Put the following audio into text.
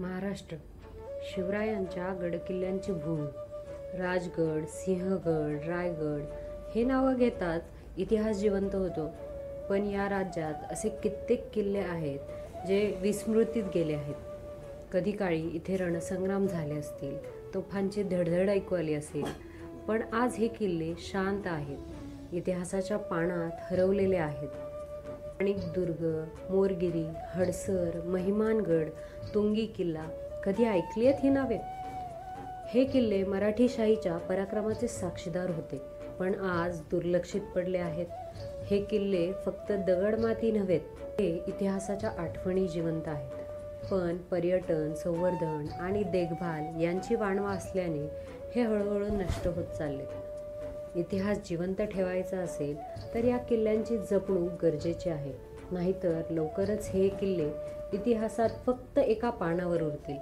महाराष्ट्र शिवरायांच्या गडकिल्ल्यांची भूमी. राजगड, सिंहगड, रायगड हे नावं घेताच इतिहास जिवंत होतो. पण या राज्यात असे कित्येक किल्ले आहेत जे विस्मृतीत गेले आहेत. कधी काळी इथे रणसंग्राम झाले असतील, तोफांची धडधड ऐकू आली असेल, पण आज हे किल्ले शांत आहेत, इतिहासाच्या पानात हरवलेले आहेत. दुर्ग, मोरगिरी, हडसर, महिमानगड, तुंगी किल्ला कधी ऐकली आहेत ही नावे? हे किल्ले मराठीशाहीच्या पराक्रमाचे साक्षीदार होते, पण आज दुर्लक्षित पडले आहेत. हे किल्ले फक्त दगडमाती नव्हेत, ते इतिहासाच्या आठवणी जिवंत आहेत. पण पर्यटन, संवर्धन आणि देखभाल यांची वाणवा असल्याने हे हळूहळू नष्ट होत चालले. इतिहास जिवंत ठेवायचा असेल तर या किल्ल्यांची जपणूक गरजेची आहे, नाहीतर लवकरच हे किल्ले इतिहासात फक्त एका पानावर उरतील.